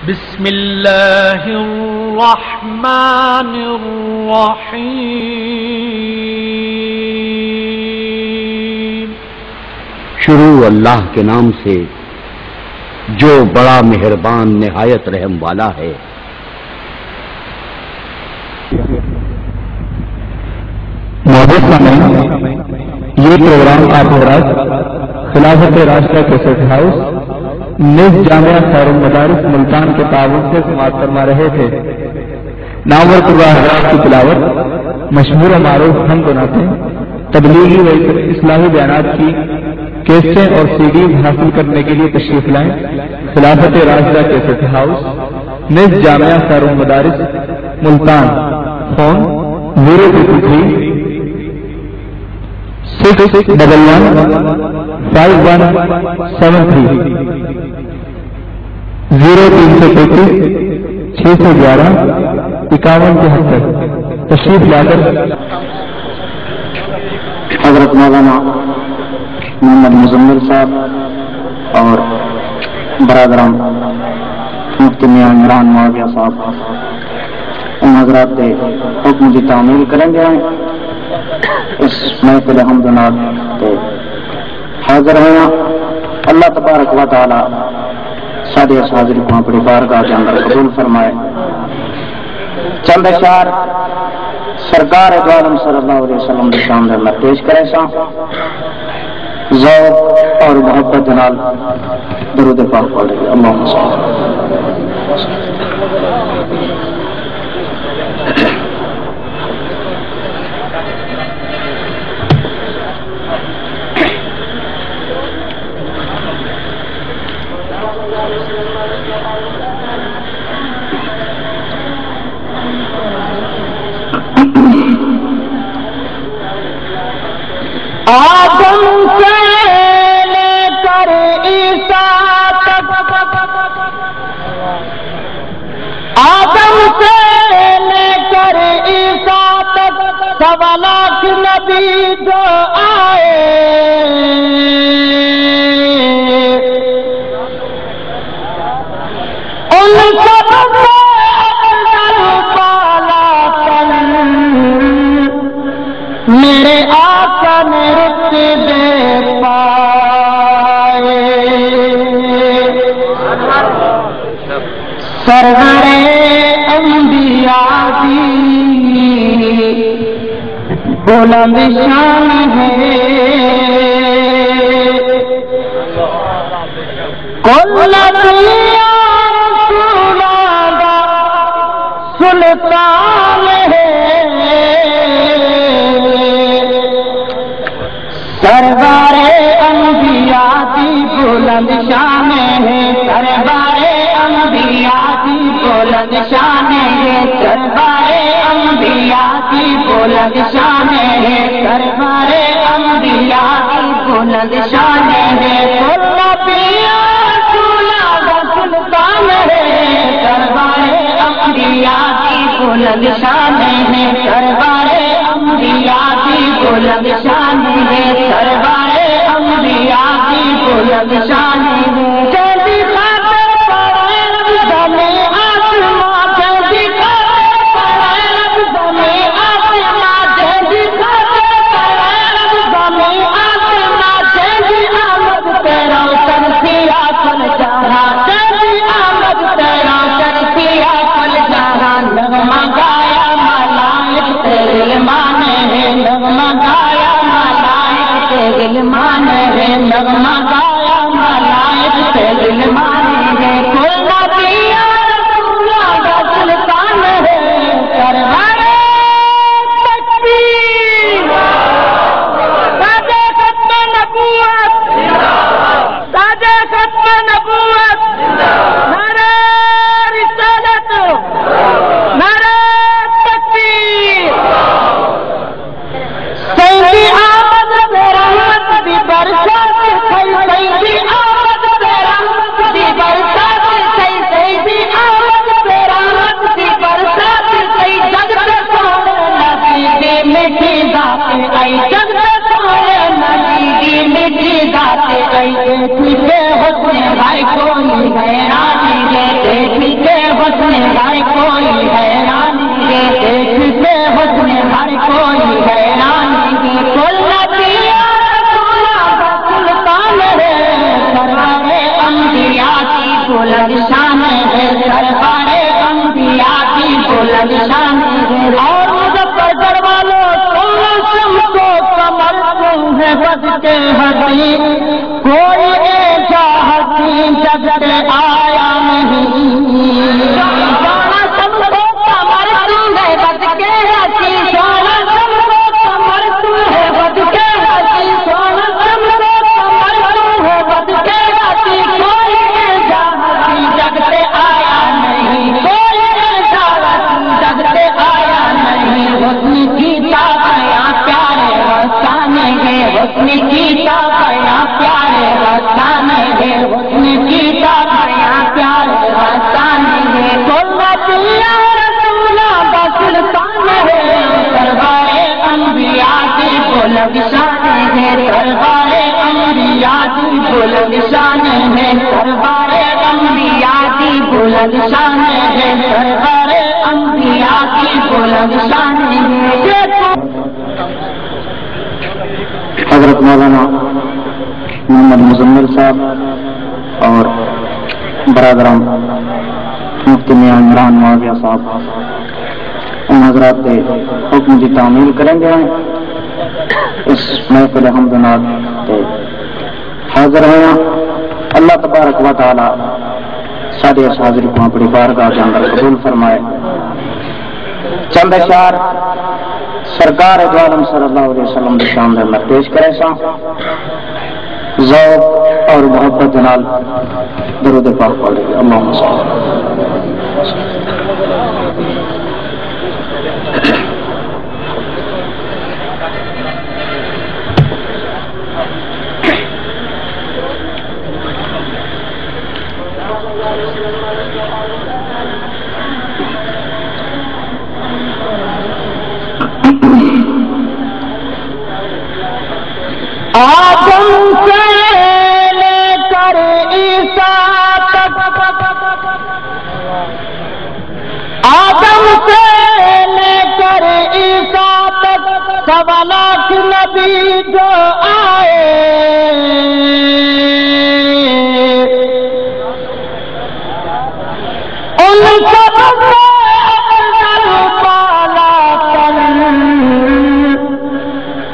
بسم اللہ الرحمن الرحیم۔ شروع اللہ کے نام سے جو بڑا مہربان نہایت رحم والا ہے۔ یہ پروگرام آپ حضرات خلافت راشدہ کیسٹ ہاؤس نز جامعہ خیر المدارس ملتان کے تعاون سے سماعت فرما رہے تھے۔ ناول قرآن حضرات کی تلاوت، مشہور و معروف حمد و نعتیں، تبلیغی و اصلاحی بیانات کی کیسٹیں اور سی ڈیز حاصل کرنے کے لیے تشریف لائیں۔ خلافت راشدہ کیسٹ ہاؤس نز جامعہ خیر المدارس ملتان، فون 023 6115173 0333 611 5173 تشریف لا کر حضرت مولانا محمد مزمل صاحب اور برادران مفتی میاں عمران معاویہ صاحب ان حضرات کے حکم کی تعمیل کریں گے۔ اس محفل حمد و نعت تے حاضر ہونا اللہ تبارک و تعالی سارے اس حاضری کو اپنی بارگاہ کے اندر قبول فرمائے۔ چند اشعار سرکار دو عالم صلی اللہ علیہ وسلم کے سامنے میں پیش کرے سا، ذوق اور محبت نال درود پاک پڑھ رہی۔ اللہم صلی اللہ آدم سے لے کر عیسیٰ تک، آدم سے لے کر عیسیٰ تک 1.25 لاکھ نبی جو آئے، ان سب سے افضل بالا تن میرے آقا نے رتبے پائے۔ سرور انبیاء کی بلند شان ہے، کل دنیا رسولاں دا سلطان ہے، سرور انبیاء کی بلند شان ہے، سرور انبیاء کی بلند شان ہے، سرور انبیاء کی بلند شان ہے، سرور انبیاء کی بلند شان ہے، کل انبیاء رسولاں دا سلطان ہے، سرور انبیاء کی بلند شان ہے، سرور انبیاء کی بلند شان ہے، سرور انبیاء کی بلند شان ہے۔ جلدی خاطر پڑھے رب زمیں آسماں، جلدی خاطر پڑھے رب زمیں آسماں، جلدی خاطر پڑھے رب زمیں آسماں، جلدی آمد تیرا سن سیا کل جہاں، جلدی آمد تیرا سن سیا کل جہاں، نغمہ گایا ملائک تیرے مانے ہے، نغمہ گایا ملائک تیرے مانے ہے، نغمہ گایا ملائک تیرے مانے ہے، کوئی نبی رسولاں دا سلطان ہے، سرور تکبیر، تاجے ختم نبوت، تاجے ختم نبوت، نعرہ رسالت، نعرہ تکبیر، سیدی آمد بے رحمت دی برسات سئی، سیدی آمد بے رحمت دی برسات سئی، سیدی آمد بے رحمت دی برسات سئی، جگ تے سونے نبی دی میٹھی ذات آئی، جگ تے سونے نبی دی میٹھی ذات آئی، دیکھ کے حسن بھائی کوئی حیرانی ہے، دیکھ کے ہنسی کوئی ایسا ہنسی جگ سے آیا نہیں سونا سب کو کمر تم ہے بد کے ہنسی سونا سب کو کمر تم ہے بد کے ہنسی سونا سب کو کمر تم ہے بد کے ہنسی کوئی ایسا ہنسی جگ سے آیا نہیں کوئی ایسا ہنسی جگ سے آیا نہیں حسن کی تابیاں پیارے رسانے ہیں حسن کی تابیاں پیارے رسانے ہیں حسن کی تابیاں پیارے رسانے ہیں سنتیا رسولہ بسلطان ہے دربار انبیاء کی بلند شان ہے دربار انبیاء کی بلند شان ہے دربار انبیاء کی بلند شان ہے دربار انبیاء کی بلند شان ہے حضرت مولانا محمد مزمل صاحب اور برادران مفتی میاں عمران معاویہ صاحب ان حضرات کے حکم کی تعمیل کریں گے اس محفل حمد و نعت کے حاضر ہیں اللہ تبارک و تعالی سارے اس حاضر کو اپنی بارگاہ کے اندر قبول فرمائے چند اشعار سرکار دو عالم صلی اللہ علیہ وسلم کے شان میں پیش کرے سا ذوق اور محبت نال درود پاک پڑھے اللہم صلی آدم سے لے کر عیسیٰ تک آدم سے لے کر عیسیٰ تک 1.25 لاکھ نبی جو آئے ان سب سے افضل بالا تر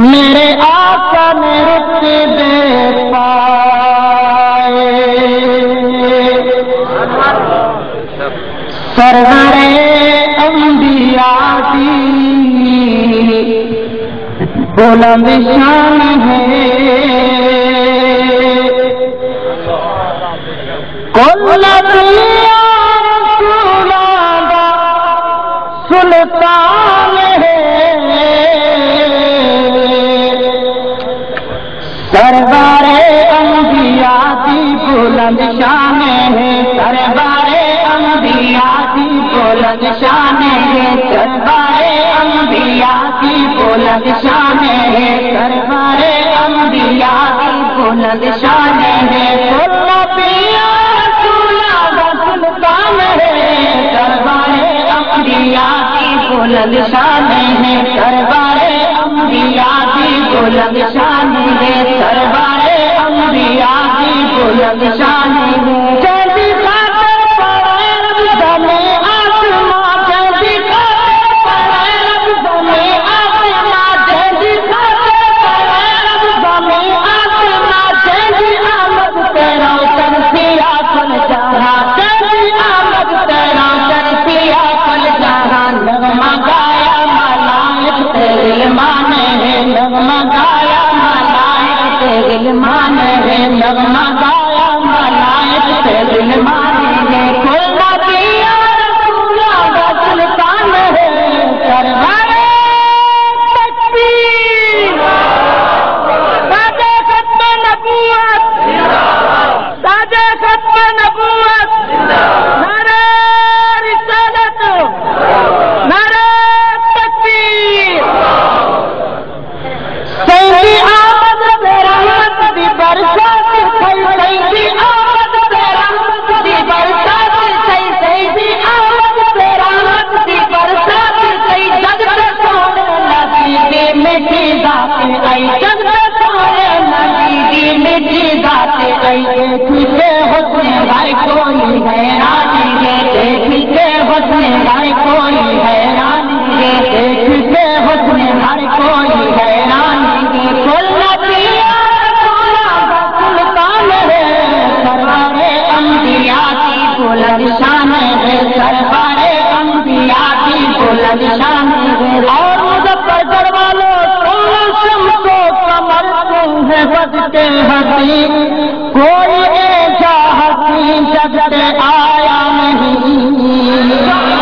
میرے آقا نے رتبے پائے سرور انبیاء کی بلند شان ہے کل انبیاء رسولاں دا سلطان ہے سرور انبیاء کی بلند شان ہے سرور انبیاء کی بلند شان ہے سرور انبیاء کی بلند شان ہے سرور انبیاء کی بلند شان ہے کل انبیاء رسولاں دا سلطان ہے سرور انبیاء کی بلند شان ہے سرور انبیاء کی بلند شان ہے سرور انبیاء کی بلند شان ہے جیسی خاطر پڑے رب زمیں آسمان جیسی خاطر پڑے رب زمیں آسمان جیسی خاطر پڑے رب زمیں آسمان جیسی آمد تیرا تنسیا پل جہاں جیسی آمد تیرا تنسیا پل جہاں نغمہ گایا ملائک تیرے مانے ہے نغمہ گایا ملائک تیرے مانے ہے نغمہ گایا جگتے ہنسی کوئی ایسا ہنسی جگتے آیا نہیں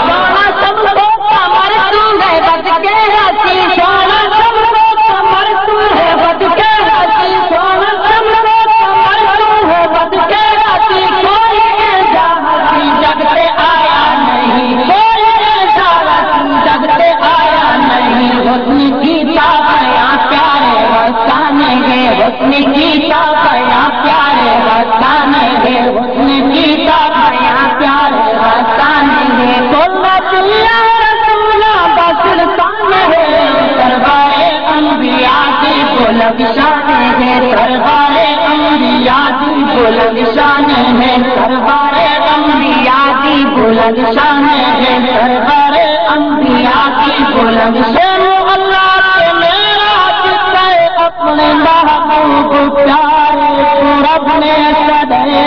سونا سب کو کمر تو ہے بد کے ہنسی سونا سب کو کمر تو ہے بد کے ہنسی سونا سب کو کمر تو ہے بد کے ہنسی کوئی ایسا ہنسی جگتے آیا نہیں کوئی ایسا ہنسی جگتے آیا نہیں حسن کی تابیاں پیارے وسانے گے حسن کی تابیاں پیارے وسانے گے حسن کی تابیاں پیارے وسانے گے سنت یا رسولہ بسلطان ہے دربار انبیاء کی بلند شان ہے دربار انبیاء کی بلند شان ہے دربار انبیاء کی بلند شان ہے دربار انبیاء کی بلند شان اللہ کے معراج سے اپنے محبوب پیارے کو رب نے سجائے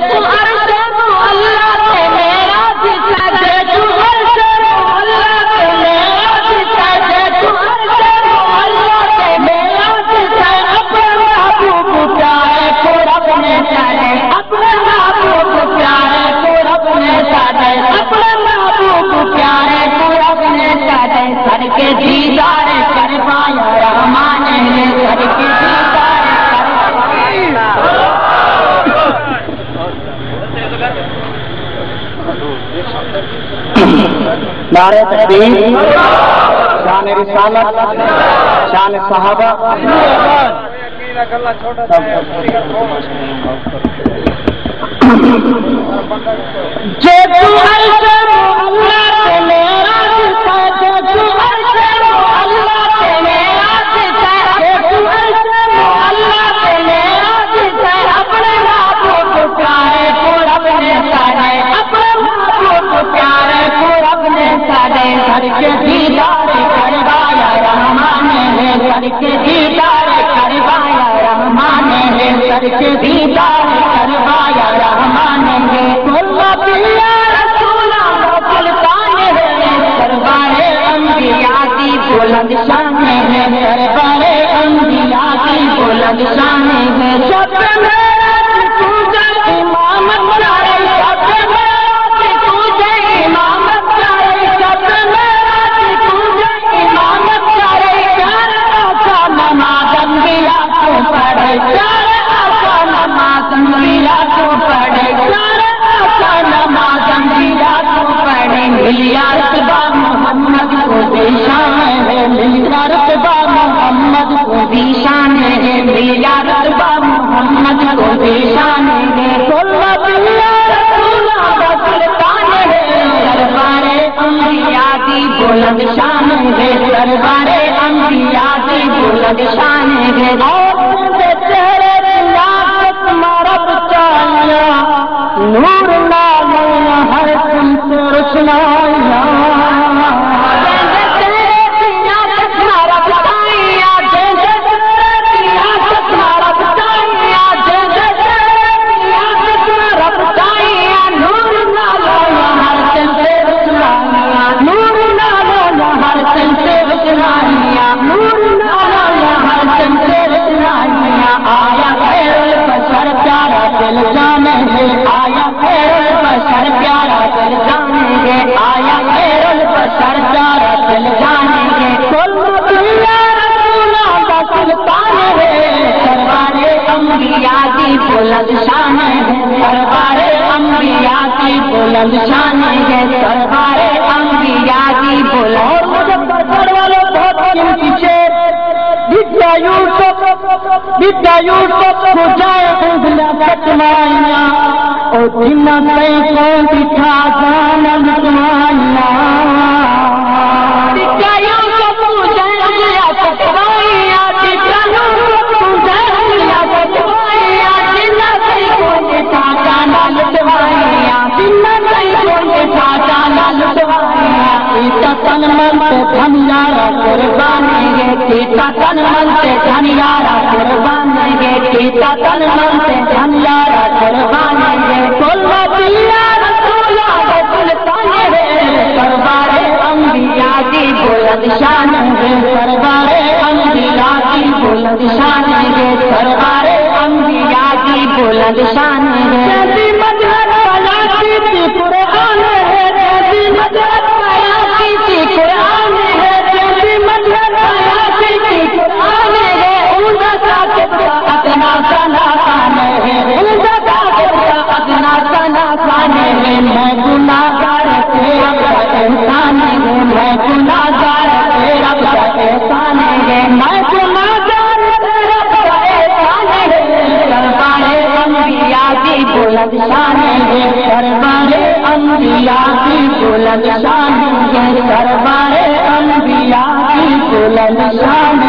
تو عرش تو اللہ کے معراج سے تو عرش تو اللہ کے معراج سے تو عرش تو اللہ کے معراج سے اپنے محبوب پیارے کو رب نے سجائے اپنے محبوب پیارے کو رب نے سجائے اپنے محبوب پیارے کو رب نے سجائے سر کے دیدار کر پایا رحمان نے سر کے دیدار نعرہ تکبیر شان رسالت شان صحابہ جے تو عرش اللہ کے معراج سے جے تو عرش اللہ کے معراج سے جے تو عرش اللہ کے معراج سے اپنے محبوب پیارے کو رب نے سجائے اپنے محبوب پیارے کو رب نے سجائے سر کے دیدار کروایا رحمان نے سر کے دیدار کروایا رحمان نے سر کے دیدار کروایا رحمان نے سنت یا رسولہ سلطان ہے دربار انبیاء کی بلند شان ہے دربار انبیاء کی بلند شان ہے شب معراج تجھے امامت پیارے شب معراج تجھے امامت پیارے شب معراج تجھے امامت پیارے پیارے آقا نماز انبیاء کو پڑھے پیارے آقا نماز انبیاء کو پڑھے پیارے آقا نماز انبیاء کو پڑھے ملیا رتبہ محمد کو دیشان ہے ملیا رتبہ محمد کو دیشان ہے ملیا رتبہ محمد کو دیشان ہے سنت یا رسولہ سلطان ہے دربار انبیاء کی بلند شان ہے دربار انبیاء کی بلند شان ہے اور چہرے ریاست مرب چاہیے نور نالیاں ہر تم سے روشنائیاں بلند شان ہے دربار انبیاء کی بلند شان ہے دربار انبیاء کی بلند اور مجھے دربار والے بہت ان پیچھے بدیا یوسف کو جائے انگلیاں کٹوائیاں اور جنہ کئی کو دکھا جانا لٹوائیاں بدیا یوسف کو جائے انگلیاں کٹوائیاں بدیا یوسف کو جائے انگلیاں کٹوائیاں جنہ کئی کو دکھا جانا لٹوائیاں جنہ کئی کو دکھا جانا لٹوائیاں کیتا تن من سے دھنیارا قربانی ہے کیتا تن من سے دھنیارا قربانی ہے کیتا تن من سے دھنیارا قربانی ہے سنت یا رسولہ سلطان ہے دربار انبیاء کی بلند شان ہے دربار انبیاء کی بلند شان ہے میں گناہگار تیرا بڑا احسان ہے میں گناہگار تیرا بڑا احسان ہے دربار انبیاء کی بلند شان ہے دربار انبیاء کی بلند شان ہے دربار انبیاء کی بلند شان